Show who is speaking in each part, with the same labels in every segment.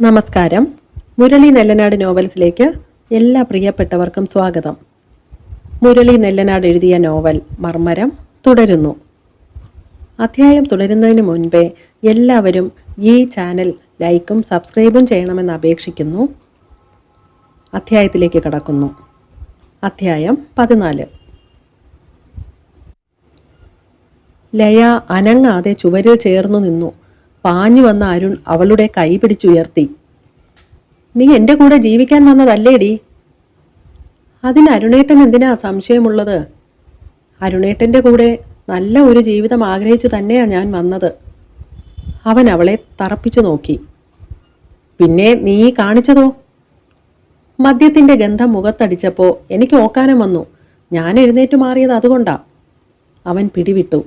Speaker 1: നമസ്കാരം. മുരളി നെല്ലനാട് നോവൽസിലേക്ക് എല്ലാ പ്രിയപ്പെട്ടവർക്കും സ്വാഗതം. മുരളി നെല്ലനാട് എഴുതിയ നോവൽ മർമ്മരം തുടരുന്നു. അധ്യായം തുടരുന്നതിന് മുൻപേ എല്ലാവരും ഈ ചാനൽ ലൈക്കും സബ്സ്ക്രൈബും ചെയ്യണമെന്ന് അപേക്ഷിക്കുന്നു. അധ്യായത്തിലേക്ക് കടക്കുന്നു. അധ്യായം 14. ലയ അനങ്ങാതെ ചുവരിൽ ചേർന്നു നിന്നു. പാഞ്ഞു വന്ന അരുൺ അവളുടെ കൈ പിടിച്ചുയർത്തി. "നീ എൻ്റെ കൂടെ ജീവിക്കാൻ വന്നതല്ലേടി?" "അതിന് അരുണേട്ടൻ എന്തിനാ സംശയമുള്ളത്? അരുണേട്ടൻ്റെ കൂടെ നല്ല ഒരു ജീവിതം ആഗ്രഹിച്ചു തന്നെയാ ഞാൻ വന്നത്." അവൻ അവളെ തറപ്പിച്ചു നോക്കി. "പിന്നെ നീ കാണിച്ചതോ?" "മദ്യത്തിൻ്റെ ഗന്ധം മുഖത്തടിച്ചപ്പോൾ എനിക്ക് ഓക്കാനം വന്നു. ഞാൻ എഴുന്നേറ്റു മാറിയത് അതുകൊണ്ടാ." അവൻ പിടിവിട്ടു.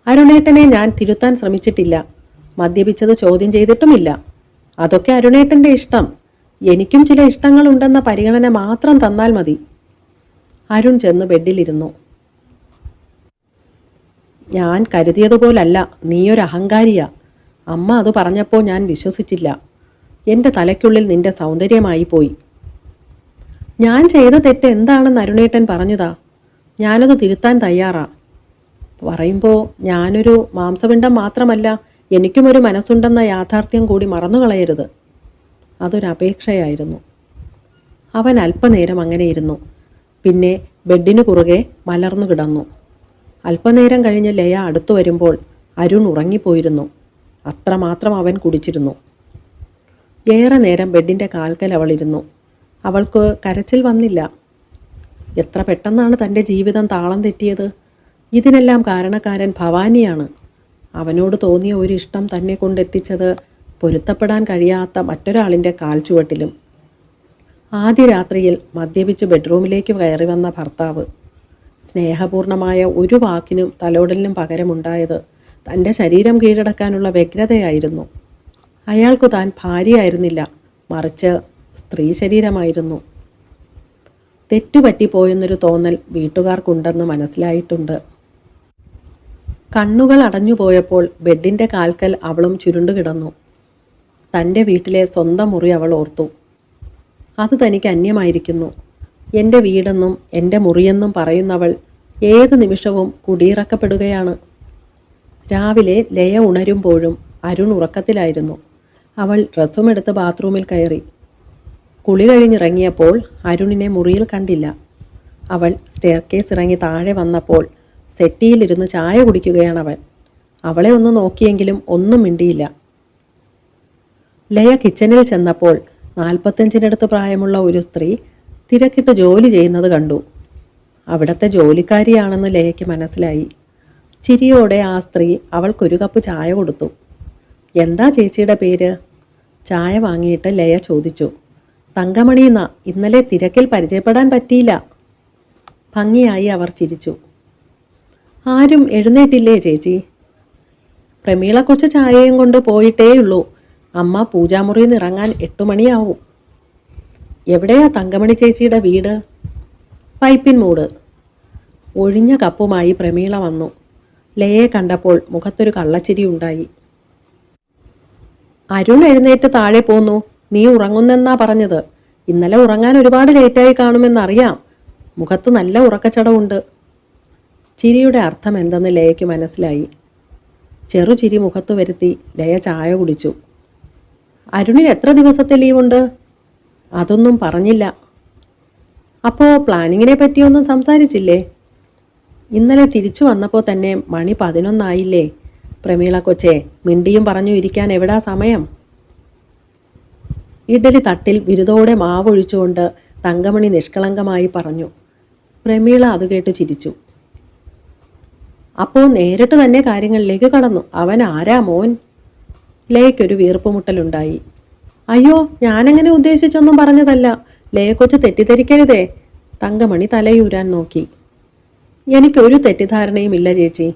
Speaker 1: "അരുണേട്ടനെ ഞാൻ തിരുത്താൻ ശ്രമിച്ചിട്ടില്ല. മദ്യപിച്ചത് ചോദ്യം ചെയ്തിട്ടുമില്ല. അതൊക്കെ അരുണേട്ടൻ്റെ ഇഷ്ടം. എനിക്കും ചില ഇഷ്ടങ്ങളുണ്ടെന്ന പരിഗണന മാത്രം തന്നാൽ മതി." അരുൺ ചെന്ന് ബെഡിലിരുന്നു. "ഞാൻ കരുതിയതുപോലല്ല, നീയൊരു അഹങ്കാരിയാ. അമ്മ അത് പറഞ്ഞപ്പോൾ ഞാൻ വിശ്വസിച്ചില്ല. എൻ്റെ തലയ്ക്കുള്ളിൽ നിന്റെ സൗന്ദര്യമായി പോയി." "ഞാൻ ചെയ്ത തെറ്റ് എന്താണെന്ന് അരുണേട്ടൻ പറഞ്ഞതാ. ഞാനത് തിരുത്താൻ തയ്യാറാ. പറയുമ്പോൾ ഞാനൊരു മാംസപിണ്ഡം മാത്രമല്ല, എനിക്കുമൊരു മനസ്സുണ്ടെന്ന യാഥാർത്ഥ്യം കൂടി മറന്നുകളയരുത്." അതൊരപേക്ഷയായിരുന്നു. അവൻ അല്പനേരം അങ്ങനെ ഇരുന്നു. പിന്നെ ബെഡിനു കുറുകെ മലർന്നു കിടന്നു. അല്പനേരം കഴിഞ്ഞ് ലയ അടുത്തു വരുമ്പോൾ അരുൺ ഉറങ്ങിപ്പോയിരുന്നു. അത്രമാത്രം അവൻ കുടിച്ചിരുന്നു. ഏറെ നേരം ബെഡിൻ്റെ കാൽക്കൽ അവളിരുന്നു. അവൾക്ക് കരച്ചിൽ വന്നില്ല. എത്ര പെട്ടെന്നാണ് തൻ്റെ ജീവിതം താളം തെറ്റിയത്! ഇതിനെല്ലാം കാരണക്കാരൻ ഭവാനിയാണ്. അവനോട് തോന്നിയ ഒരു ഇഷ്ടം തന്നെ കൊണ്ടെത്തിച്ചത് പൊരുത്തപ്പെടാൻ കഴിയാത്ത മറ്റൊരാളിൻ്റെ കാൽച്ചുവട്ടിലും. ആദ്യ രാത്രിയിൽ മദ്യപിച്ച് ബെഡ്റൂമിലേക്ക് കയറി വന്ന ഭർത്താവ്. സ്നേഹപൂർണമായ ഒരു വാക്കിനും തലോടലിനും പകരമുണ്ടായത് തൻ്റെ ശരീരം കീഴടക്കാനുള്ള വ്യഗ്രതയായിരുന്നു. അയാൾക്കു താൻ ഭാര്യയായിരുന്നില്ല, മറിച്ച് സ്ത്രീ ശരീരമായിരുന്നു. തെറ്റുപറ്റിപ്പോയെന്നൊരു തോന്നൽ വീട്ടുകാർക്കുണ്ടെന്ന് മനസ്സിലായിട്ടുണ്ട്. കണ്ണുകൾ അടഞ്ഞുപോയപ്പോൾ ബെഡിൻ്റെ കാൽക്കൽ അവളും ചുരുണ്ടുകിടന്നു. തൻ്റെ വീട്ടിലെ സ്വന്തം മുറി അവൾ ഓർത്തു. അത് തനിക്ക് അന്യമായിരിക്കുന്നു. എൻ്റെ വീടെന്നും എൻ്റെ മുറിയെന്നും പറയുന്നവൾ ഏത് നിമിഷവും കുടിയിറക്കപ്പെടുകയാണ്. രാവിലെ ലയ ഉണരുമ്പോഴും അരുൺ ഉറക്കത്തിലായിരുന്നു. അവൾ ഡ്രസ്സുമെടുത്ത് ബാത്റൂമിൽ കയറി. കുളി കഴിഞ്ഞിറങ്ങിയപ്പോൾ അരുണിനെ മുറിയിൽ കണ്ടില്ല. അവൾ സ്റ്റെയർകേസ് ഇറങ്ങി താഴെ വന്നപ്പോൾ സെറ്റിയിലിരുന്ന് ചായ കുടിക്കുകയാണവൻ. അവളെ ഒന്ന് നോക്കിയെങ്കിലും ഒന്നും മിണ്ടിയില്ല. ലയ കിച്ചണിൽ ചെന്നപ്പോൾ 45-നടുത്ത് പ്രായമുള്ള ഒരു സ്ത്രീ തിരക്കിട്ട് ജോലി ചെയ്യുന്നത് കണ്ടു. അവിടുത്തെ ജോലിക്കാരിയാണെന്ന് ലയയ്ക്ക് മനസ്സിലായി. ചിരിയോടെ ആ സ്ത്രീ അവൾക്കൊരു കപ്പ് ചായ കൊടുത്തു. "എന്താ ചേച്ചിയുടെ പേര്?" ചായ വാങ്ങിയിട്ട് ലയ ചോദിച്ചു. "തങ്കമണിയെന്നാ. ഇന്നലെ തിരക്കിൽ പരിചയപ്പെടാൻ പറ്റിയില്ല." ഭംഗിയായി അവർ ചിരിച്ചു. "ആരും എഴുന്നേറ്റില്ലേ ചേച്ചി?" "പ്രമീള കൊച്ചു ചായയും കൊണ്ട് പോയിട്ടേയുള്ളൂ. അമ്മ പൂജാമുറിയിൽ നിന്ന് ഇറങ്ങാൻ 8 മണിയാവും." "എവിടെയാ തങ്കമണി ചേച്ചിയുടെ വീട്?" "പൈപ്പിൻ മൂട്." ഒഴിഞ്ഞ കപ്പുമായി പ്രമീള വന്നു. ലയയെ കണ്ടപ്പോൾ മുഖത്തൊരു കള്ളച്ചിരി ഉണ്ടായി. "അരുൺ എഴുന്നേറ്റ് താഴെ പോന്നു. നീ ഉറങ്ങുന്നെന്നാ പറഞ്ഞത്. ഇന്നലെ ഉറങ്ങാൻ ഒരുപാട് ലേറ്റായി കാണുമെന്നറിയാം. മുഖത്ത് നല്ല ഉറക്കച്ചടവുണ്ട്." ചിരിയുടെ അർത്ഥം എന്തെന്ന് ലയയ്ക്ക് മനസ്സിലായി. ചെറുചിരി മുഖത്ത് വരുത്തി ലയ ചായ കുടിച്ചു. "അരുണിന് എത്ര ദിവസത്തെ ലീവുണ്ട്?" "അതൊന്നും പറഞ്ഞില്ല." "അപ്പോൾ പ്ലാനിങ്ങിനെ പറ്റിയൊന്നും സംസാരിച്ചില്ലേ?" "ഇന്നലെ തിരിച്ചു വന്നപ്പോൾ തന്നെ മണി 11 പ്രമീള കൊച്ചേ, മിണ്ടിയും പറഞ്ഞു ഇരിക്കാൻ എവിടാ സമയം?" ഇഡലി തട്ടിൽ ബിരുദോടെ മാവൊഴിച്ചുകൊണ്ട് തങ്കമണി നിഷ്കളങ്കമായി പറഞ്ഞു. പ്രമീള അത് കേട്ട് ചിരിച്ചു. അപ്പോൾ നേരിട്ട് തന്നെ കാര്യങ്ങളിലേക്ക് കടന്നു. "അവൻ ആരാ മോൻ?" ലയയ്ക്കൊരു വീർപ്പുമുട്ടലുണ്ടായി. "അയ്യോ, ഞാനങ്ങനെ ഉദ്ദേശിച്ചൊന്നും പറഞ്ഞതല്ല. ലയക്കൊച്ച് തെറ്റിദ്ധരിക്കരുതേ." തങ്കമണി തലയൂരാൻ നോക്കി. "എനിക്കൊരു തെറ്റിദ്ധാരണയും ഇല്ല ചേച്ചി."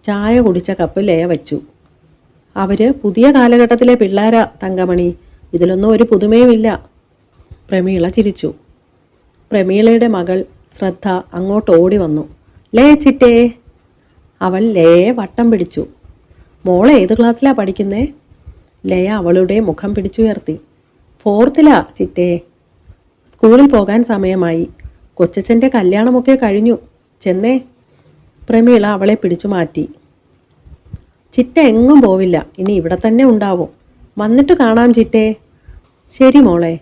Speaker 1: ചായ കുടിച്ച കപ്പ് ലയ വച്ചു. "അവര് പുതിയ കാലഘട്ടത്തിലെ പിള്ളേരാ തങ്കമണി. ഇതിലൊന്നും ഒരു പുതുമയുമില്ല." പ്രമീള ചിരിച്ചു. പ്രമീളയുടെ മകൾ ശ്രദ്ധ അങ്ങോട്ട് ഓടി വന്നു. "ലയ ചിറ്റേ." അവൾ ലയയെ വട്ടം പിടിച്ചു. "മോളെ ഏത് ക്ലാസ്സിലാ പഠിക്കുന്നേ?" ലയ അവളുടെ മുഖം പിടിച്ചുയർത്തി. ഫോർത്തിലാ ചിറ്റേ. സ്കൂളിൽ പോകാൻ സമയമായി. കൊച്ചച്ഛൻ്റെ കല്യാണമൊക്കെ കഴിഞ്ഞു. ചെന്നേ. പ്രമീള അവളെ പിടിച്ചു മാറ്റി. ചിറ്റ എങ്ങും പോവില്ല, ഇനി ഇവിടെ തന്നെ ഉണ്ടാവും. വന്നിട്ട് കാണാം ചിറ്റേ. ശരി മോളെ.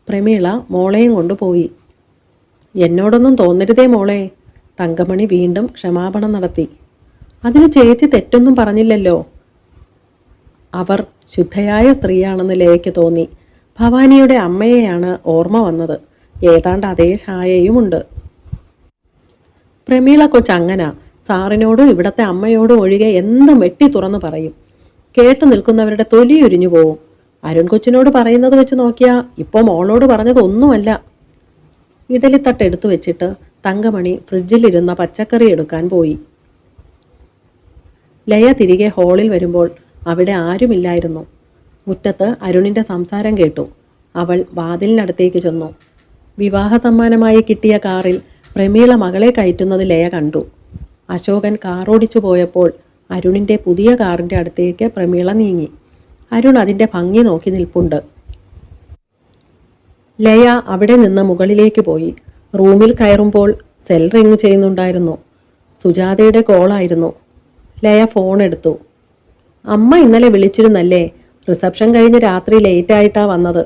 Speaker 1: പ്രമീള മോളെയും കൊണ്ടുപോയി. എന്നോടൊന്നും തോന്നരുതേ മോളെ. തങ്കമണി വീണ്ടും ക്ഷമാപണം നടത്തി. അതിന് ചേച്ചി തെറ്റൊന്നും പറഞ്ഞില്ലല്ലോ. അവർ ശുദ്ധയായ സ്ത്രീയാണെന്ന് ലയയ്ക്ക് തോന്നി. ഭവാനിയുടെ അമ്മയെയാണ് ഓർമ്മ വന്നത്. ഏതാണ്ട് അതേ ഛായയുമുണ്ട്. പ്രമീള കൊച്ചങ്ങനാ. സാറിനോടും ഇവിടത്തെ അമ്മയോടും ഒഴികെ എന്തും വെട്ടി തുറന്നു പറയും. കേട്ടു നിൽക്കുന്നവരുടെ തൊലിയുരിഞ്ഞു പോവും. അരുൺ കൊച്ചിനോട് പറയുന്നത് വെച്ച് നോക്കിയാ ഇപ്പോൾ മോളോട് പറഞ്ഞതൊന്നുമല്ല. ഇഡലിത്തട്ട് എടുത്തു വെച്ചിട്ട് തങ്കമണി ഫ്രിഡ്ജിലിരുന്ന പച്ചക്കറി എടുക്കാൻ പോയി. ലയ തിരികെ ഹാളിൽ വരുമ്പോൾ അവിടെ ആരുമില്ലായിരുന്നു. മുറ്റത്ത് അരുണിൻ്റെ സംസാരം കേട്ടു. അവൾ വാതിലിനടുത്തേക്ക് ചെന്നു. വിവാഹ സമ്മാനമായി കിട്ടിയ കാറിൽ പ്രമീള മകളെ കയറ്റുന്നത് ലയ കണ്ടു. അശോകൻ കാറോടിച്ചു പോയപ്പോൾ അരുണിൻ്റെ പുതിയ കാറിൻ്റെ അടുത്തേക്ക് പ്രമീള നീങ്ങി. അരുൺ അതിൻ്റെ ഭംഗി നോക്കി നിൽപ്പുണ്ട്. ലയ അവിടെ നിന്ന് മുകളിലേക്ക് പോയി. റൂമിൽ കയറുമ്പോൾ സെൽ റിങ് ചെയ്യുന്നുണ്ടായിരുന്നു. സുജാതയുടെ കോളായിരുന്നു. ലയ ഫോൺ എടുത്തു. അമ്മ ഇന്നലെ വിളിച്ചിരുന്നല്ലേ? റിസപ്ഷൻ കഴിഞ്ഞ് രാത്രി ലേറ്റായിട്ടാ വന്നത്.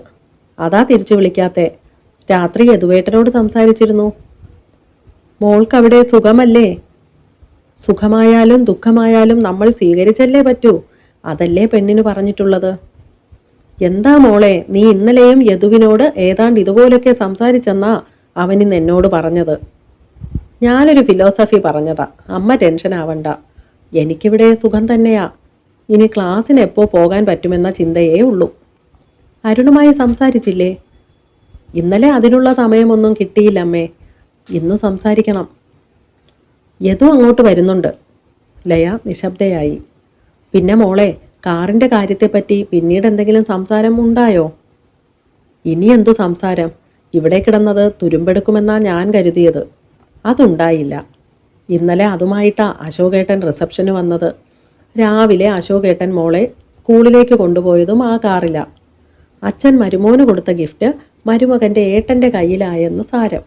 Speaker 1: അതാ തിരിച്ചു വിളിക്കാത്തെ. രാത്രി യദുവേട്ടനോട് സംസാരിച്ചിരുന്നു. മോൾക്കവിടെ സുഖമല്ലേ? സുഖമായാലും ദുഃഖമായാലും നമ്മൾ സ്വീകരിച്ചല്ലേ പറ്റൂ. അതല്ലേ പെണ്ണിന് പറഞ്ഞിട്ടുള്ളത്. എന്താ മോളെ, നീ ഇന്നലെയും യദുവിനോട് ഏതാണ്ട് ഇതുപോലൊക്കെ സംസാരിച്ചെന്നാ അവനിന്ന് എന്നോട് പറഞ്ഞത്. ഞാനൊരു ഫിലോസഫി പറഞ്ഞതാ. അമ്മ ടെൻഷൻ ആവണ്ട. എനിക്കിവിടെ സുഖം തന്നെയാ. ഇനി ക്ലാസ്സിന് എപ്പോൾ പോകാൻ പറ്റുമെന്ന ചിന്തയേ ഉള്ളൂ. അരുണുമായി സംസാരിച്ചില്ലേ? ഇന്നലെ അതിനുള്ള സമയമൊന്നും കിട്ടിയില്ല അമ്മേ. ഇന്നു സംസാരിക്കണം. യദു അങ്ങോട്ട് വരുന്നുണ്ട്. ലയ നിശബ്ദയായി. പിന്നെ മോളെ, കാറിൻ്റെ കാര്യത്തെപ്പറ്റി പിന്നീട് എന്തെങ്കിലും സംസാരം ഉണ്ടായോ? ഇനി എന്തു സംസാരം? ഇവിടെ കിടന്നത് തുരുമ്പെടുക്കുമെന്നാ ഞാൻ കരുതിയത്. അതുണ്ടായില്ല. ഇന്നലെ അതുമായിട്ടാ അശോകേട്ടൻ റിസപ്ഷന് വന്നത്. രാവിലെ അശോകേട്ടൻ മോളെ സ്കൂളിലേക്ക് കൊണ്ടുപോയതും ആ കാറില. അച്ഛൻ മരുമോന് കൊടുത്ത ഗിഫ്റ്റ് മരുമകൻ്റെ ഏട്ടൻ്റെ കയ്യിലായെന്ന് സാരം.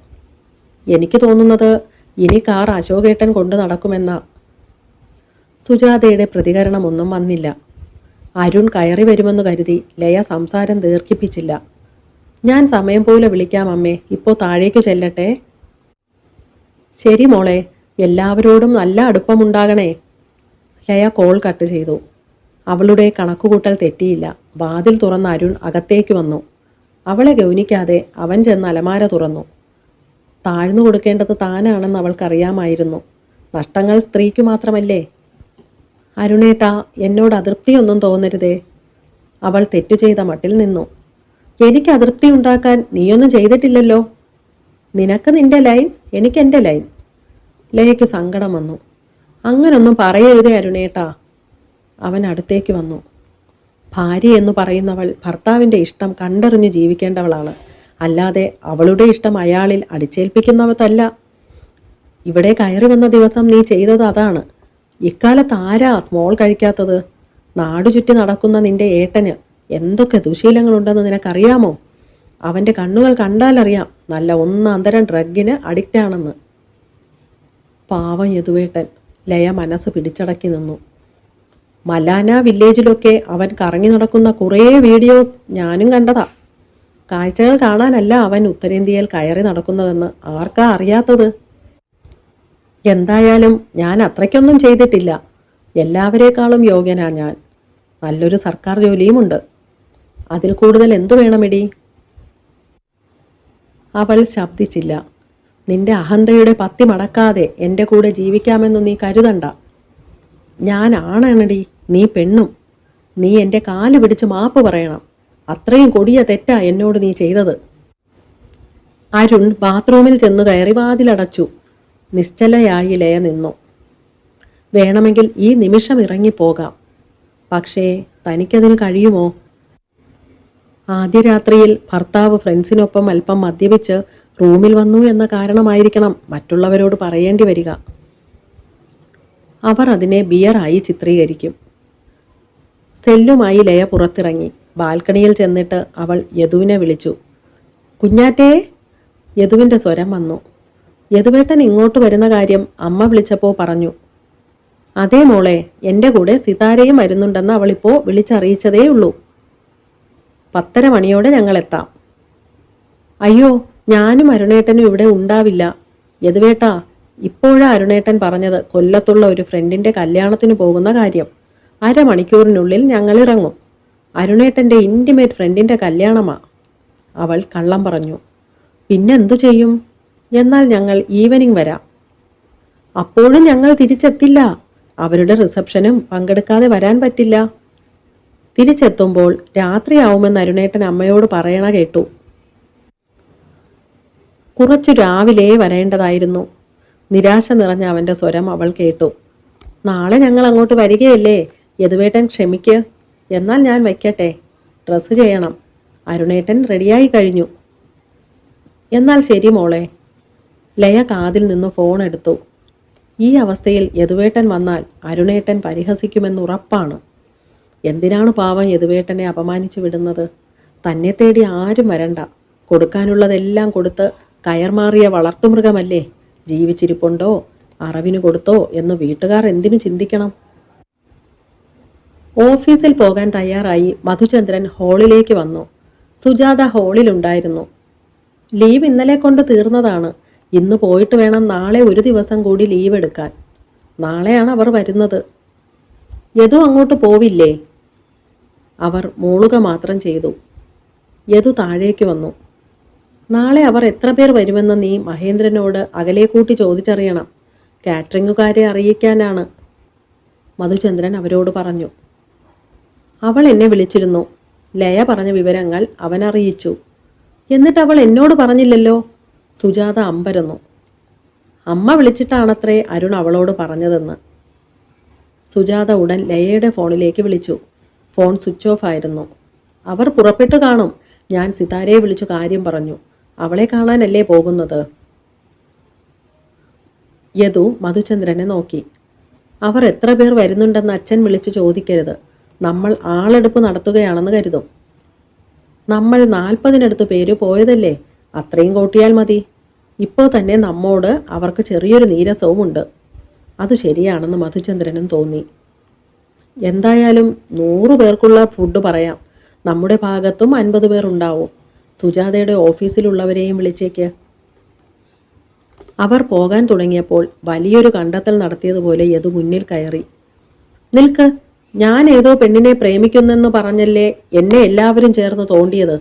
Speaker 1: എനിക്ക് തോന്നുന്നത് ഇനി കാർ അശോകേട്ടൻ കൊണ്ടു നടക്കുമെന്നാ. സുജാതയുടെ പ്രതികരണമൊന്നും വന്നില്ല. അരുൺ കയറി വരുമെന്ന് കരുതി ലയ സംസാരം ദീർഘിപ്പിച്ചില്ല. ഞാൻ സമയം പോലെ വിളിക്കാം അമ്മേ. ഇപ്പോൾ താഴേക്ക് ചെല്ലട്ടെ. ശരി മോളെ, എല്ലാവരോടും നല്ല അടുപ്പമുണ്ടാകണേ. ലയ കോൾ കട്ട് ചെയ്തു. അവളുടെ കണക്കുകൂട്ടൽ തെറ്റിയില്ല. വാതിൽ തുറന്ന അരുൺ അകത്തേക്ക് വന്നു. അവളെ ഗൗനിക്കാതെ അവൻ ചെന്ന് അലമാര തുറന്നു. താഴ്ന്നു കൊടുക്കേണ്ടത് താനാണെന്ന് അവൾക്കറിയാമായിരുന്നു. നഷ്ടങ്ങൾ സ്ത്രീക്ക് മാത്രമല്ലേ. അരുണേട്ടാ, എന്നോട് അതൃപ്തിയൊന്നും തോന്നരുതേ. അവൾ തെറ്റു ചെയ്ത മട്ടിൽ നിന്നു. എനിക്ക് അതൃപ്തി ഉണ്ടാക്കാൻ നീയൊന്നും ചെയ്തിട്ടില്ലല്ലോ. നിനക്ക് നിന്റെ ലൈൻ, എനിക്ക് എൻ്റെ ലൈൻ. ലയയ്ക്ക് സങ്കടം വന്നു. അങ്ങനൊന്നും പറയരുതേ അരുണേട്ടാ. അവൻ അടുത്തേക്ക് വന്നു. ഭാര്യ എന്ന് പറയുന്നവൾ ഭർത്താവിൻ്റെ ഇഷ്ടം കണ്ടറിഞ്ഞ് ജീവിക്കേണ്ടവളാണ്. അല്ലാതെ അവളുടെ ഇഷ്ടം അയാളിൽ അടിച്ചേൽപ്പിക്കുന്നവതല്ല. ഇവിടെ കയറി വന്ന ദിവസം നീ ചെയ്തത് അതാണ്. ഇക്കാലത്ത് ആരാ സ്മോൾ കഴിക്കാത്തത്? നാടു ചുറ്റി നടക്കുന്ന നിന്റെ ഏട്ടന് എന്തൊക്കെ ദുശീലങ്ങളുണ്ടെന്ന് നിനക്കറിയാമോ? അവൻ്റെ കണ്ണുകൾ കണ്ടാലറിയാം നല്ല ഒന്നാന്തരം ഡ്രഗിന് അഡിക്റ്റാണെന്ന്. പാവം യദുവേട്ടൻ. ലയ മനസ്സ് പിടിച്ചടക്കി നിന്നു. മലാന വില്ലേജിലൊക്കെ അവൻ കറങ്ങി നടക്കുന്ന കുറേ വീഡിയോസ് ഞാനും കണ്ടതാ. കാഴ്ചകൾ കാണാനല്ല അവൻ ഉത്തരേന്ത്യയിൽ കയറി നടക്കുന്നതെന്ന് ആർക്കാ അറിയാത്തത്? എന്തായാലും ഞാൻ അത്രയ്ക്കൊന്നും ചെയ്തിട്ടില്ല. എല്ലാവരേക്കാളും യോഗ്യനാ ഞാൻ. നല്ലൊരു സർക്കാർ ജോലിയുമുണ്ട്. അതിൽ കൂടുതൽ എന്തു വേണമെടി? അവൾ ശബ്ദിച്ചില്ല. നിന്റെ അഹന്തയുടെ പത്തി മടക്കാതെ എൻ്റെ കൂടെ ജീവിക്കാമെന്ന് നീ കരുതണ്ട. ഞാൻ ആണാണെടി, നീ പെണ്ണും. നീ എൻ്റെ കാല് പിടിച്ച് മാപ്പ് പറയണം. അത്രയും കൊടിയ തെറ്റാ എന്നോട് നീ ചെയ്തത്. അരുൺ ബാത്റൂമിൽ ചെന്ന് കയറി വാതിലടച്ചു. നിശ്ചലയായി ലയ നിന്നു. വേണമെങ്കിൽ ഈ നിമിഷം ഇറങ്ങിപ്പോകാം. പക്ഷേ തനിക്കതിന് കഴിയുമോ? ആദ്യ രാത്രിയിൽ ഭർത്താവ് ഫ്രണ്ട്സിനൊപ്പം അല്പം മദ്യപിച്ച് റൂമിൽ വന്നു എന്ന കാരണമായിരിക്കണം മറ്റുള്ളവരോട് പറയേണ്ടി വരിക. അവർ അതിനെ ബിയറായി ചിത്രീകരിക്കും. സെല്ലുമായി ലയ പുറത്തിറങ്ങി. ബാൽക്കണിയിൽ ചെന്നിട്ട് അവൾ യദുവിനെ വിളിച്ചു. കുഞ്ഞാറ്റേ. യദുവിൻ്റെ സ്വരം വന്നു. യദുവേട്ടൻ ഇങ്ങോട്ട് വരുന്ന കാര്യം അമ്മ വിളിച്ചപ്പോൾ പറഞ്ഞു. അതേ മോളെ, എൻ്റെ കൂടെ സിതാരയും വരുന്നുണ്ടെന്ന് അവളിപ്പോൾ വിളിച്ചറിയിച്ചതേയുള്ളൂ. 10:30 മണിയോടെ ഞങ്ങളെത്താം. അയ്യോ, ഞാനും അരുണേട്ടനും ഇവിടെ ഉണ്ടാവില്ല. യദുവേട്ടാ, ഇപ്പോഴാ അരുണേട്ടൻ പറഞ്ഞത് കൊല്ലത്തുള്ള ഒരു ഫ്രണ്ടിൻ്റെ കല്യാണത്തിന് പോകുന്ന കാര്യം. 1/2 മണിക്കൂറിനുള്ളിൽ ഞങ്ങൾ ഇറങ്ങും. അരുണേട്ടൻ്റെ ഇൻറ്റിമേറ്റ് ഫ്രണ്ടിൻ്റെ കല്യാണമാ. അവൾ കള്ളം പറഞ്ഞു. പിന്നെന്തു ചെയ്യും? എന്നാൽ ഞങ്ങൾ ഈവനിങ് വരാം. അപ്പോഴും ഞങ്ങൾ തിരിച്ചെത്തില്ല. അവരുടെ റിസപ്ഷനും പങ്കെടുക്കാതെ വരാൻ പറ്റില്ല. തിരിച്ചെത്തുമ്പോൾ രാത്രിയാവുമെന്ന് അരുണേട്ടൻ അമ്മയോട് പറയണ കേട്ടു. കുറച്ചു രാവിലെ വരേണ്ടതായിരുന്നു. നിരാശ നിറഞ്ഞ അവൻ്റെ സ്വരം അവൾ കേട്ടു. നാളെ ഞങ്ങൾ അങ്ങോട്ട് വരികയല്ലേ? യദുവേട്ടൻ ക്ഷമിക്ക്. എന്നാൽ ഞാൻ വയ്ക്കട്ടെ. ഡ്രസ്സ് ചെയ്യണം. അരുണേട്ടൻ റെഡിയായി കഴിഞ്ഞു. എന്നാൽ ശരി മോളെ. ലയ കാതിൽ നിന്ന് ഫോൺ എടുത്തു. ഈ അവസ്ഥയിൽ യദുവേട്ടൻ വന്നാൽ അരുണേട്ടൻ പരിഹസിക്കുമെന്നുറപ്പാണ്. എന്തിനാണ് പാവം യദുവേട്ടനെ അപമാനിച്ചു വിടുന്നത്? തന്നെ തേടി ആരും വരണ്ട. കൊടുക്കാനുള്ളതെല്ലാം കൊടുത്ത് കയർമാറിയ വളർത്തുമൃഗമല്ലേ. ജീവിച്ചിരിപ്പുണ്ടോ, അറവിന് കൊടുത്തോ എന്ന് വീട്ടുകാർ എന്തിനു ചിന്തിക്കണം? ഓഫീസിൽ പോകാൻ തയ്യാറായി മധുചന്ദ്രൻ ഹാളിലേക്ക് വന്നു. സുജാത ഹാളിലുണ്ടായിരുന്നു. ലീവ് ഇന്നലെ കൊണ്ട് തീർന്നതാണ്. ഇന്ന് പോയിട്ട് വേണം നാളെ ഒരു ദിവസം കൂടി ലീവ് എടുക്കാൻ. നാളെയാണ് അവർ വരുന്നത്. യദു അങ്ങോട്ട് പോവില്ലേ? അവർ മൂളുക മാത്രം ചെയ്തു. യദു താഴേക്ക് വന്നു. നാളെ അവർ എത്ര പേർ വരുമെന്ന് നീ മഹേന്ദ്രനോട് അകലെ കൂട്ടി ചോദിച്ചറിയണം. കാറ്ററിംഗുകാരെ അറിയിക്കാനാണ്. മധുചന്ദ്രൻ അവരോട് പറഞ്ഞു. അവൾ എന്നെ വിളിച്ചിരുന്നു. ലയ പറഞ്ഞ വിവരങ്ങൾ അവൻ അറിയിച്ചു. എന്നിട്ട് അവൾ എന്നോട് പറഞ്ഞില്ലല്ലോ. സുജാത അമ്പരന്നു. അമ്മ വിളിച്ചിട്ടാണത്രേ അരുൺ അവളോട് പറഞ്ഞതെന്ന്. സുജാത ഉടൻ ലയയുടെ ഫോണിലേക്ക് വിളിച്ചു. ഫോൺ സ്വിച്ച് ഓഫ് ആയിരുന്നു. അവർ പുറപ്പെട്ടു കാണും. ഞാൻ സിതാരയെ വിളിച്ചു കാര്യം പറഞ്ഞു. അവളെ കാണാനല്ലേ പോകുന്നത്? യദു മധുചന്ദ്രനെ നോക്കി. അവർ എത്ര പേർ വരുന്നുണ്ടെന്ന് അച്ഛൻ വിളിച്ചു ചോദിക്കരുത്. നമ്മൾ ആളെടുപ്പ് നടത്തുകയാണെന്ന് കരുതും. നമ്മൾ 40-നടുത്ത് പേര് പോയതല്ലേ. അത്രയും കൂട്ടിയാൽ മതി. ഇപ്പോൾ തന്നെ നമ്മോട് അവർക്ക് ചെറിയൊരു നീരസവുമുണ്ട്. അത് ശരിയാണെന്ന് മധുചന്ദ്രനും തോന്നി. എന്തായാലും 100 പേർക്കുള്ള ഫുഡ് പറയാം. നമ്മുടെ ഭാഗത്തും 50 പേർ ഉണ്ടാവും. സുജാതയുടെ ഓഫീസിലുള്ളവരെയും വിളിച്ചേക്ക്. അവർ പോകാൻ തുടങ്ങിയപ്പോൾ വലിയൊരു കണ്ടെത്തൽ നടത്തിയതുപോലെ യദു മുന്നിൽ കയറി. നിൽക്ക്. ഞാൻ ഏതോ പെണ്ണിനെ പ്രേമിക്കുന്നെന്ന് പറഞ്ഞല്ലേ എന്നെ എല്ലാവരും ചേർന്ന് തോണ്ടിയത്.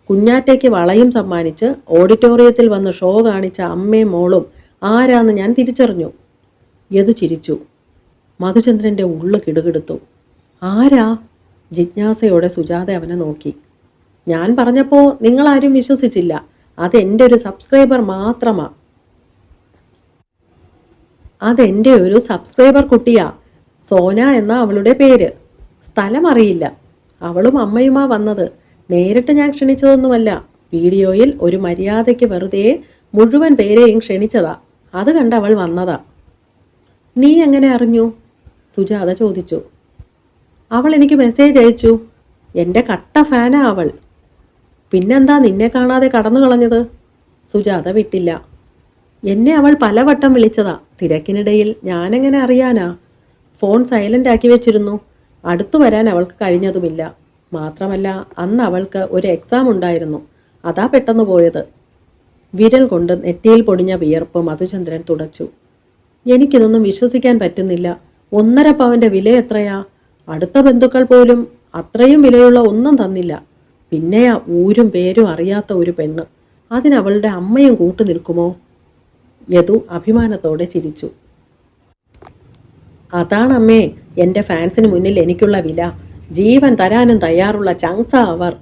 Speaker 1: കുഞ്ഞാറ്റയ്ക്ക് വളയും സമ്മാനിച്ച് ഓഡിറ്റോറിയത്തിൽ വന്ന് ഷോ കാണിച്ച അമ്മയും മോളും ആരാന്ന് ഞാൻ തിരിച്ചറിഞ്ഞു. യദു ചിരിച്ചു. മധുചന്ദ്രൻ്റെ ഉള്ളു കിടുകിടുത്തു. ആരാ? ജിജ്ഞാസയോടെ സുജാത അവനെ നോക്കി. ഞാൻ പറഞ്ഞപ്പോൾ നിങ്ങളാരും വിശ്വസിച്ചില്ല. അതെൻ്റെ ഒരു സബ്സ്ക്രൈബർ മാത്രമാ. അതെൻ്റെ ഒരു സബ്സ്ക്രൈബർ കുട്ടിയാ. സോന എന്ന അവളുടെ പേര്. സ്ഥലം അറിയില്ല. അവളും അമ്മയുമാ വന്നത്. നേരിട്ട് ഞാൻ ക്ഷണിച്ചതൊന്നുമല്ല. വീഡിയോയിൽ ഒരു മര്യാദയ്ക്ക് വെറുതെ മുഴുവൻ പേരെയും ക്ഷണിച്ചതാ. അത് കണ്ട് അവൾ വന്നതാ. നീ എങ്ങനെ അറിഞ്ഞു? സുജാത ചോദിച്ചു. അവൾ എനിക്ക് മെസ്സേജ് അയച്ചു. എൻ്റെ കട്ട ഫാനാ അവൾ. പിന്നെന്താ നിന്നെ കാണാതെ കടന്നു കളഞ്ഞത്? സുജാത വിട്ടില്ല. എന്നെ അവൾ പലവട്ടം വിളിച്ചതാ. തിരക്കിനിടയിൽ ഞാനെങ്ങനെ അറിയാനാ? ഫോൺ സൈലൻ്റ് ആക്കി വെച്ചിരുന്നു. അടുത്തു വരാൻ അവൾക്ക് കഴിഞ്ഞതുമില്ല. മാത്രമല്ല അന്ന് അവൾക്ക് ഒരു എക്സാം ഉണ്ടായിരുന്നു. അതാ പെട്ടെന്ന് പോയത്. വിരൽ കൊണ്ട് നെറ്റിയിൽ പൊടിഞ്ഞ വിയർപ്പ് മധുചന്ദ്രൻ തുടച്ചു. എനിക്കിതൊന്നും വിശ്വസിക്കാൻ പറ്റുന്നില്ല. 1.5 പവൻ്റെ വില എത്രയാ? അടുത്ത ബന്ധുക്കൾ പോലും അത്രയും വിലയുള്ള ഒന്നും തന്നില്ല. പിന്നെയാ ഊരും പേരും അറിയാത്ത ഒരു പെണ്ണ്. അതിനവളുടെ അമ്മയും കൂട്ടു നിൽക്കുമോ? യദു അഭിമാനത്തോടെ ചിരിച്ചു. അതാണമ്മേ എൻ്റെ ഫാൻസിന് മുന്നിൽ എനിക്കുള്ള വില. ജീവൻ തരാനും തയ്യാറുള്ള ചങ്സ അവർ.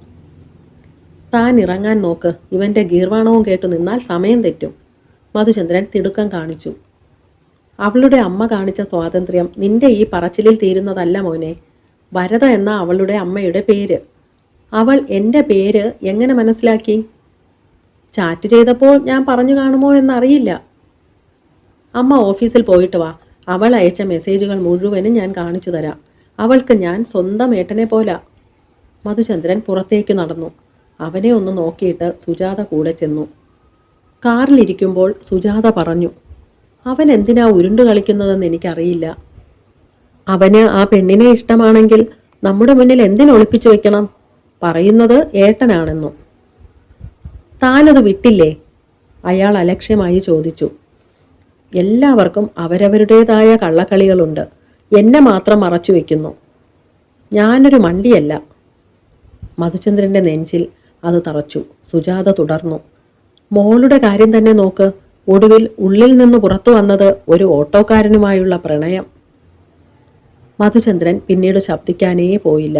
Speaker 1: താൻ ഇറങ്ങാൻ നോക്ക്. ഇവൻ്റെ ഗീർവാണവും കേട്ടു നിന്നാൽ സമയം തെറ്റും. മധുചന്ദ്രൻ തിടുക്കം കാണിച്ചു. അവളുടെ അമ്മ കാണിച്ച സ്വാതന്ത്ര്യം നിന്റെ ഈ പറച്ചിലിൽ തീരുന്നതല്ല മോനെ. വരദ എന്ന അവളുടെ അമ്മയുടെ പേര്. അവൾ എൻ്റെ പേര് എങ്ങനെ മനസ്സിലാക്കി? ചാറ്റ് ചെയ്തപ്പോൾ ഞാൻ പറഞ്ഞു കാണുമോ എന്നറിയില്ല. അമ്മ ഓഫീസിൽ പോയിട്ട് വാ. അവൾ അയച്ച മെസ്സേജുകൾ മുഴുവനും ഞാൻ കാണിച്ചു തരാം. അവൾക്ക് ഞാൻ സ്വന്തം ഏട്ടനെ പോലാ. മധുചന്ദ്രൻ പുറത്തേക്ക് നടന്നു. അവനെ ഒന്ന് നോക്കിയിട്ട് സുജാത കൂടെ ചെന്നു. കാറിലിരിക്കുമ്പോൾ സുജാത പറഞ്ഞു, അവൻ എന്തിനാ ഉരുണ്ടു കളിക്കുന്നതെന്ന് എനിക്കറിയില്ല. അവന് ആ പെണ്ണിനെ ഇഷ്ടമാണെങ്കിൽ നമ്മുടെ മുന്നിൽ എന്തിനൊളിപ്പിച്ചു വയ്ക്കണം? പറയുന്നത് ഏട്ടനാണെന്നും. താനത് വിട്ടില്ലേ? അയാൾ അലക്ഷ്യമായി ചോദിച്ചു. എല്ലാവർക്കും അവരവരുടേതായ കള്ളക്കളികളുണ്ട്. എന്നെ മാത്രം മറച്ചു വയ്ക്കുന്നു. ഞാനൊരു മണ്ടിയല്ല. മധുചന്ദ്രൻ്റെ നെഞ്ചിൽ അത് തറച്ചു. സുജാത തുടർന്നു. മോളുടെ കാര്യം തന്നെ നോക്ക്. ഒടുവിൽ ഉള്ളിൽ നിന്ന് പുറത്തു വന്നത് ഒരു ഓട്ടോക്കാരനുമായുള്ള പ്രണയം. മധുചന്ദ്രൻ പിന്നീട് ശബ്ദിക്കാനേ പോയില്ല.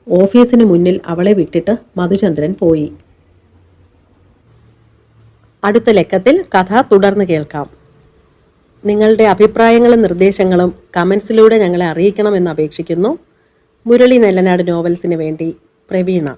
Speaker 1: ഓഫീസിന് മുന്നിൽ അവളെ വിട്ടിട്ട് മധുചന്ദ്രൻ പോയി. അടുത്ത ലക്കത്തിൽ കഥ തുടർന്ന് കേൾക്കാം. നിങ്ങളുടെ അഭിപ്രായങ്ങളും നിർദ്ദേശങ്ങളും കമൻസിലൂടെ ഞങ്ങളെ അറിയിക്കണമെന്ന് അപേക്ഷിക്കുന്നു. മുരളി നെല്ലനാട് നോവൽസിന് വേണ്ടി പ്രവീണ.